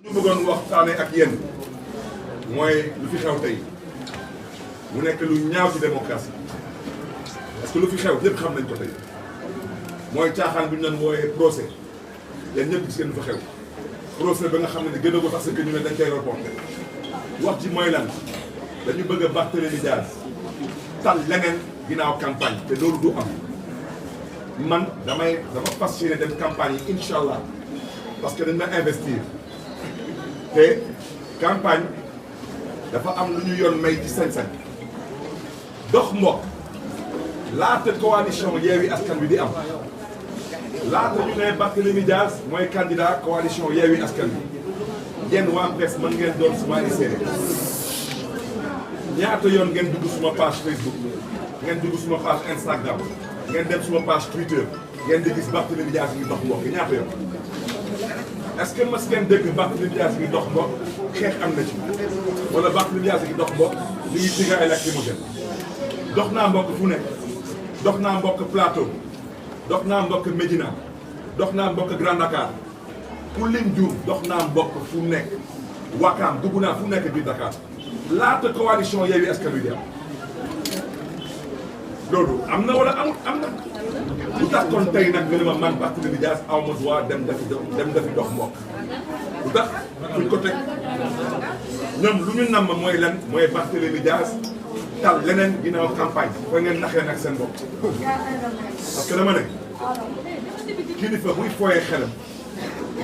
ñu bëggoon waxtaanee ak yéen mooy lu fi xew tey mu nekk lu ñaaw ci démocratie parce que lu fi xew ñëpp xam nañ ko tey mooy caaxaan bi ñu doon wooyee procès yéen ñëpp gis ngeen lu fa xew procès ba nga xam ne gën a ko sax que ñu ne dañ koy reporté wax ci mooy lan dañu bëgg a Barthélémy Dias tal leneen ginnaaw campagne te loolu du am man dama fas yéene dem campagne yi incha allah parce que dañ ma investir te campagne dafa am lu ñu yoon may ci sañ-sañ dox mbokk laata coalition Yewwi Askan Wi di am laata ñu ne Barthélémy Dias mooy candidat coalition Yewwi Askan Wi yéen waa presse mën ngeen doon suma ay seede ñaata yoon ngeen dugg suma page Facebook ngeen dugg suma page Instagram ngeen dem suma page Twitter ngeen di gis Barthélémy Dias ngi dox mbokk ñaata yoon est-ce que mas ngeen dégg Barthélémy Dias ngi dox mbokk xeex am na ci wala Barthélémy Dias ngi dox mbokk li ngi tiga ay lacrymogène dox naa mbokk fu nekk dox naa mbokk Plateau dox naa mbokk Médina dox naa mbokk Grand Dakar ku lim Diouf dox naa mbokk fu nekk Wakaam dugg naa fu nekk biir Dakar laata coalition Yewwi Askan Wi di am loolu am na wala amul am na lu tax kon tey nag nga ne ma man Barthélémy Dias aw ma droit dem dafi dox mbokk lu tax fuñ ko teg ñoom lu ñu namm mooy lan mooy Barthélémy Dias tal leneen ginnaaw campagne fa ngeen naxee nag seen bopp parce que dama ne kilifa buy fooyee xelam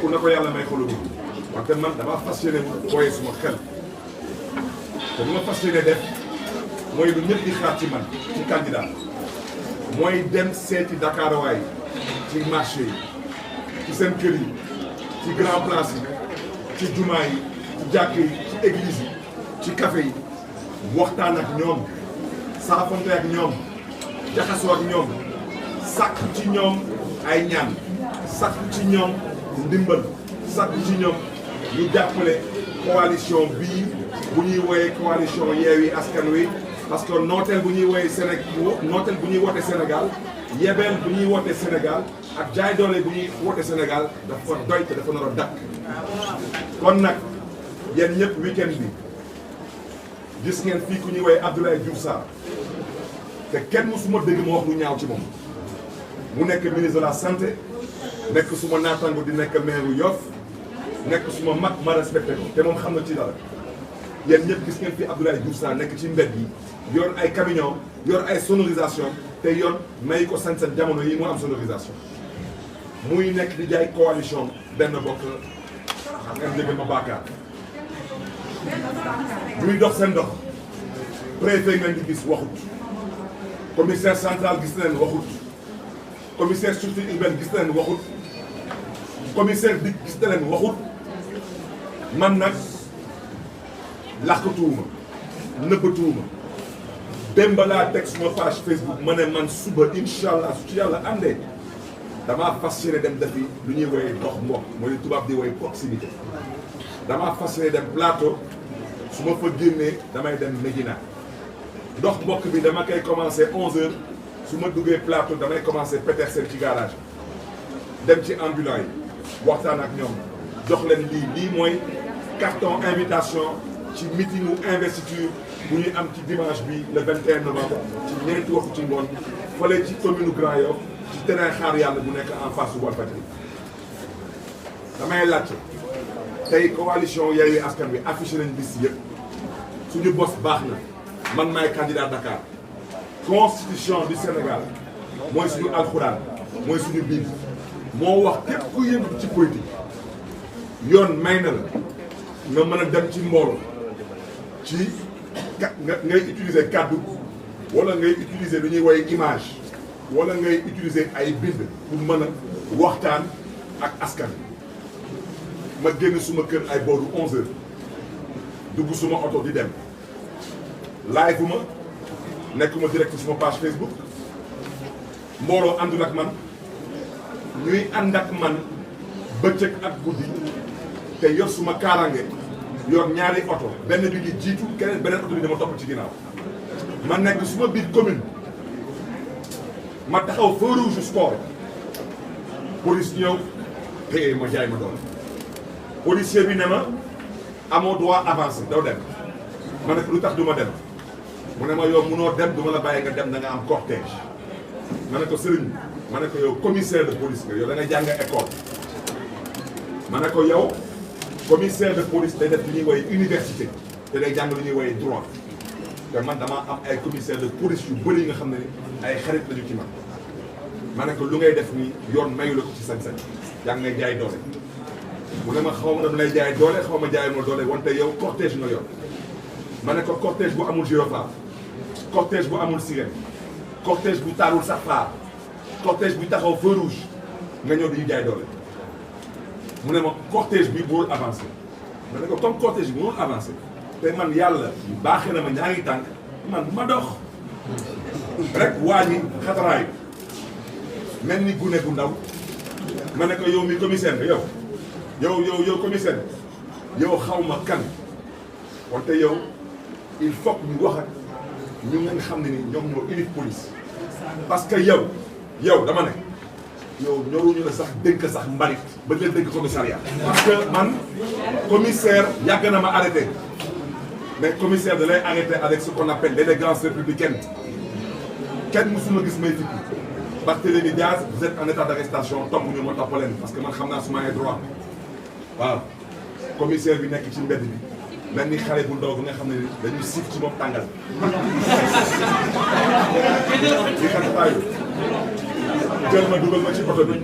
ku na ko yàlla may xolu bi wante man dama fas yéene fooyee suma xel te lu ma fas yéene def mooy lu ñëpp di xaar ci man ci candidat mooy dem seeti Dakar waay ci marché yi ci seen kër yi ci grand place yi ci jumaa yi ci jàkk yi ci église yi ci café yi waxtaan ak ñoom saafante ak ñoom jaxasoo ak ñoom sàkk ci ñoom ay ñaan sàkk ci ñoom ndimbal sàkk ci ñoom ñu jàppale coalition bii bu ñuy woowee coalition Yewwi Askan Wi parce que nooteel bu ñuy woowee Sénégal nooteel bu ñuy woote Sénégal yebeel bu ñuy woote Sénégal ak jaay doole bu ñuy woote Sénégal dafa doy te dafa nar a dakk kon nag yéen ñëpp week-end bi gis ngeen fii ku ñuy woowee Abdoulaye Diouf Sarr te kenn musuma dégg ma wax lu ñaaw ci moom mu nekk ministre de la santé nekk suma naataango di nekk maire Yoff nekk suma mag ma respecté ko te moom xam na ci dara yéen ñëpp gis ngeen fi Abdoulaye Diouf Sarr nekk ci mbedd yi yor ay camion yor ay sonorisation te yoon may ko sañ-sañ jamono yi mu am sonorisation muy nekk di jaay coalition benn bokk xam ngeen dégg ma baakaar muy dox seen dox préfet ngeen di gis waxut commissaire central gis na leen waxut commissaire sûreté urbaine gis na leen waxut commissaire dik gis na leen waxut man nag làqatuwuma nëbbatuwuma démb laa teg suma page Facebook ma ne man suba incha allah su ci yàlla àndee damaa fas yéene dem defi lu ñuy woowee dox mbokk mooy li tubaab di woowee proximité damaa fas yéene dem Plateau su ma fa génnee damay dem Médina dox mbokk bi dama koy commencé 11h su ma duggee Plateau damay commencé Petersen ci garage dem ci ambulant yi waxtaan ak ñoom jox leen lii mooy carton invitation ci meetingu investiture bu ñuy am ci dimanche bi le 21 novembre ci ñeenti waxtu ci ngoon fële ci commune Grand Yoff ci terrain xaar yàlla bu nekk en face su Walfadjri damay laajte tey coalition Yewwi Askan Wi affiché nañ liste yëpp suñu bos baax na man maay candidat Dakar constitution du Sénégal mooy suñu alxuraan mooy suñu bible moo wax képp ku yëngu ci politique yoon may na la nga mën a dem ci mbooloo ci ngay utiliser kàddu wala ngay utiliser lu ñuy woowee image wala ngay utiliser ay bind pour mën a waxtaan ak askan ma génn suma kër ay booru 11h dugg suma oto di dem live bu ma nekkuma direct suma page Facebook mbooloo àndul ak man ñuy ànd ak man bëccëg ak guddi te yor suma kaaraange yor ñaari oto benn bi di jiitu keneen beneen oto bi dama topp ci ginnaaw ma nekk suma biir commune ma taxaw feu rouge sport police ñëw téye ma jaay ma doon policier bi ne ma amoo droit avancé doo dem ma ne ko lu tax du ma dem mu ne ma yow munoo dem du ma la bàyyi nga dem da nga am cortège ma ne ko sëriñ ma ne ko yow commissaire de police nga yow da nga jàng école ma ne ko yow commissaire de police day def li ñuy woowee université te day jàng lu ñuy woowee droit te man damaa am ay commissaire de police yu bëri yi nga xam ne ay xarit lañu ci man ma ne ko lu ngay def nii yoon mayu la ko ci sañ-sañ yaa ngi ngay jaay doole mu ne ma xaw ma dama lay jaay doole xaw ma jaay ma doole wante yow cortège nga yor ma ne ko cortège bu amul gyrophare cortège bu amul sirène cortège bu taalul sax phare cortège bu taxaw feu rouge nga ñëw di jaay doole mu ne ma cortège bi bul avancé ma ne ko comme cortège bi mënul avancé te man yàlla baaxee na ma ñaari tànk man bu ma dox rek waa ñi xataraayu mel ni gune bu ndaw ma ne ko yow mi commissaire nga yow commissaire yow xaw ma kan wante yow il faut que ñu wax ak ñu nga xam ne ni ñoom ñoo unité police parce que yow dama ne yow ñoruñu la sax dénk sax mbalit ba leen dénk commissariat parce que man commissaire yàgg na ma arrêté mais commissaire da lay arrêté avec ce qu'on appelle l'élégance républicaine kenn mësuma gis may fippi Barthélémy Diaz vous êtes en état d'arrestation topp ñu ma topp leen parce que man xam naa suma ay droit waaw commissaire bi nekk ci mbedd bi mel ni xale bu ndaw bi nga xam ne dañuy siif ci moom tàngal di xatataayu jël ma dugal ma ci oto bi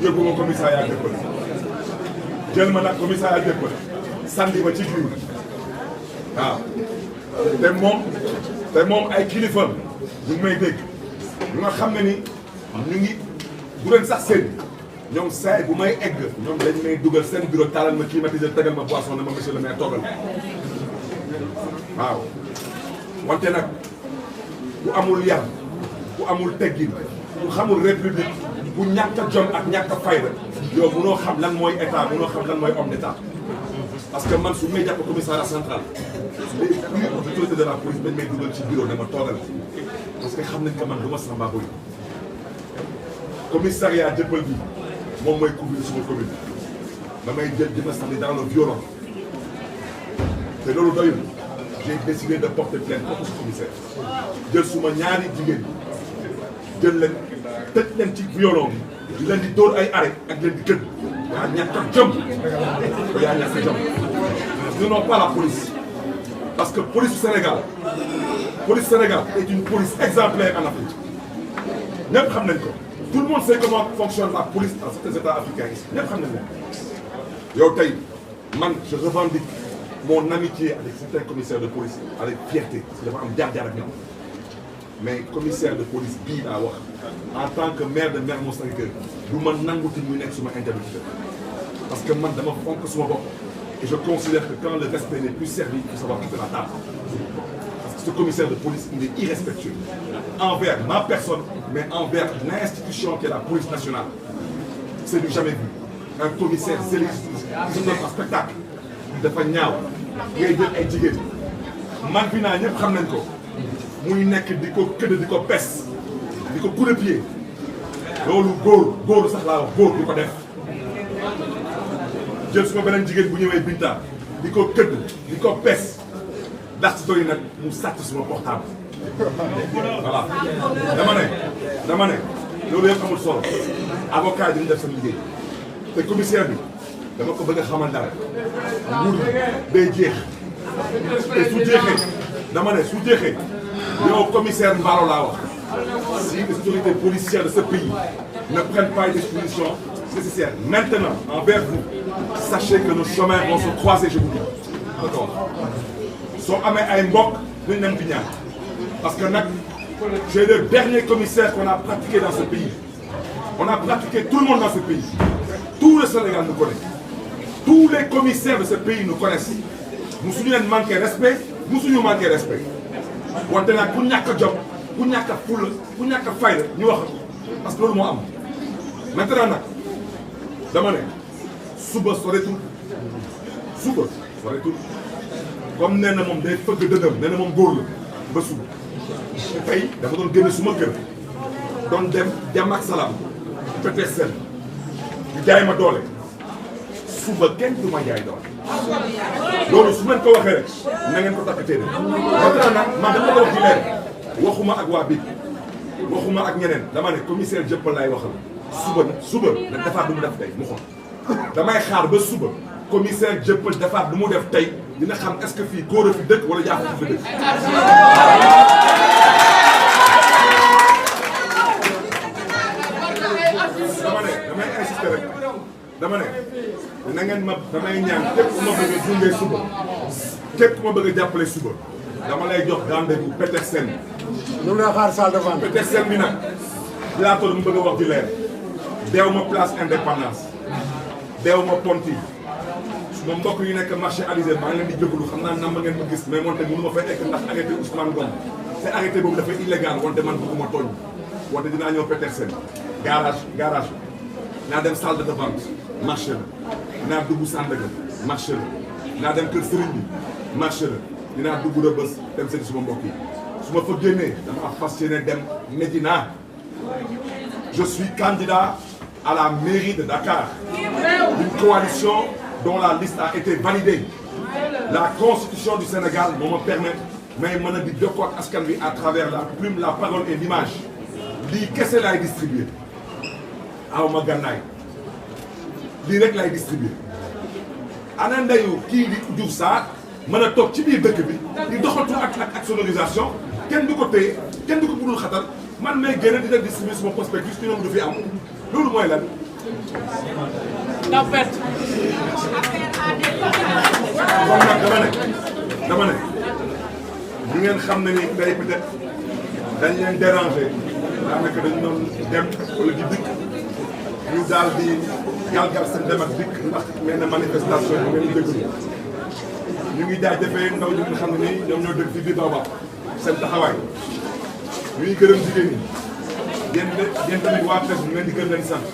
yóbbu ma commissariat Dieuppeul jël ma nag commissariat Dieuppeul sandi ma ci biir waaw te moom ay kilifa ñu may dégg ñu nga xam ne ni ñu ngi bu leen sax seen ñoom saay bu may egg ñoom dañ may dugal seen bureau taalal ma climatiseur tegal ma boisson ne ma monsieur le maire toogal waaw wante nag bu amul yar bu amul teggin bu xamul république bu ñàkk a jom ak ñàkk a fayda yow munoo xam lan mooy état munoo xam lan mooy homme d'état parce que man su may jàpp commissariat central les plus autorités de la police dañ may dugal ci bureau ne ma toogal parce que xam nañ que man du ma samba boy commissariat Dieuppeul bi moom mooy couvrir suma commune damay jël dina sànni dans le violon te loolu doyul j'ai décidé de porter plainte contre ce commissaire jël suma ñaari jigéen jël leen tëj leen ci violon bi di leen di dóor ay arrêt ak leen di tëdd yaa ñàkk a jom yaa ñàkk a jom nous n'avons pas la police parce que police Sénégal est une police exemplaire en Afrique ñëpp xam nañ ko tout le monde sait comment fonctionne la police dans certains états africains ici ñëpp xam nañ ko yow tey man je revendique mon amitié avec certains commissaires de police avec fierté parce que dafa am jaar-jaar ak ñoom mais commissaire de police bii laa wax en tant que maire de Mermoz Sacré-Cœur du ma nanguti muy nekk suma interlocuteur parce que man dama fonk suma bopp et je considère que quand le respect n'est plus servi il faut savoir quitter la table parce que ce commissaire de police il est irrespectueux envers ma personne mais envers l'institution qui est la police nationale c'est du jamais vu un commissaire zélé qui se donne en spectacle dafa ñaaw ngay jël ay jigéen man fi naa ñëpp xam nañ ko muy nekk di ko këdd di ko pes di ko coup de pied loolu góor sax laa wax góor du ko def jël suma beneen jigéen bu ñëwee Binta di ko këdd di ko pes ndax si doy nag mu sàcc suma portable voilà dama ne loolu yëpp amul solo avocat yi dañu def seen liggéey te commissaire bi dama ko bëgg a xamal dara nguur day jeex te su jeexee dama ne su jeexee yow commissaire Mballo laa wax si les autorités policières de ce pays ne prennent pas les dispositions nécessaires maintenant envers vous sachez que nos chemins vont se croiser je vous dis d'accord soo amee ay mbokk duñ leen di ñaan parce que nag j'ai le dernier commissaire qu'on a pratiqué dans ce pays on a pratiqué tout le monde dans ce pays tout le Sénégal nous connaît tous les commissaires de ce pays nous connaissent musuñu leen manqué respect musuñu manqué respect wante nag ku ñàkk a jom ku ñàkk a fulla ku ñàkk a fayda ñu wax parce que loolu moo am maintenant nag dama ne suba soreetul comme nee na moom day fëgg dëndam nee na moom góor la ba suba tey dafa doon génne suma kër doon dem jàmm ak salaam Petersen ñu jaay ma doole suba kenn du ma jaay doon loolu su ngeen ko waxee rek na ngeen ko takk téere maintenant nag man dama la wax ci leer waxuma ak waa BIC waxuma ak ñeneen dama ne commissaire Jëppal laay waxal suba na defaat du mu def tey mu xool damay xaar ba suba commissaire Jëppal defaat du mu def tey dina xam est-ce que fii góor a fi dëkk wala jaaxal fi dëkk. damay insister rek dama ne na ngeen ma damay ñaan képp ku ma bëgg a dundee suba képp ku ma bëgg a jàppale suba dama lay jox rendez-vous Petersen. ñu ngi lay xaar salle de vente. Petersen bi nag plateau mu bëgg a wax di leer deew ma place indépendance deew ma Ponty suma mbokk yi nekk marché Alizé maa ngi leen di jégalu xam naa nam ma ngeen ma gis mais moonte mënu ma fay ekk ndax arrêté Ousmane Ngom te arrêté boobu dafay illégal wante man bëgguma tooñ wante dinaa ñëw Petersen garage naa dem salle de vente marché la dinaa dugg Sandaga marché la dinaa dem kër Sëriñ bi marché la dinaa dugg Rebeuss dem seeti suma mbokk yi su ma fa génnee dama fas yéene dem Médina je suis candidat à la mairie de Dakar une coalition dont la liste a été validée la constitution du Sénégal moo ma permettre may mën a di jokkoo ak askan wi à travers la plume la parole et l'image lii kese laay distribuer aw ma gànnaay lii rek lay distribuer ana ndeyu kii di Diouf Sarr mën a toog ci biir dëkk bi di doxatu ak sonorisation kenn du ko téye kenn du ko budul xatal man may gën a dina distribuer sama prospectus ci ñoom du fi am loolu mooy lan. tapet. kon nag dama ne bu ngeen xam ne ni tey peut-être dañ leen déranger daanaka dañu doon dem wala di dikk ñu daal di galgal seen dem ak dikk ndax mel na manifestation bi ngeen déglu ñu ngi jaajëfee ndaw ñi nga xam ne nii ñoom ñoo dëkk fii biir Baobab seen taxawaay ñu ngi gërëm jigéen ñi yéen tamit waa presse ñu leen di gërëm leen sant.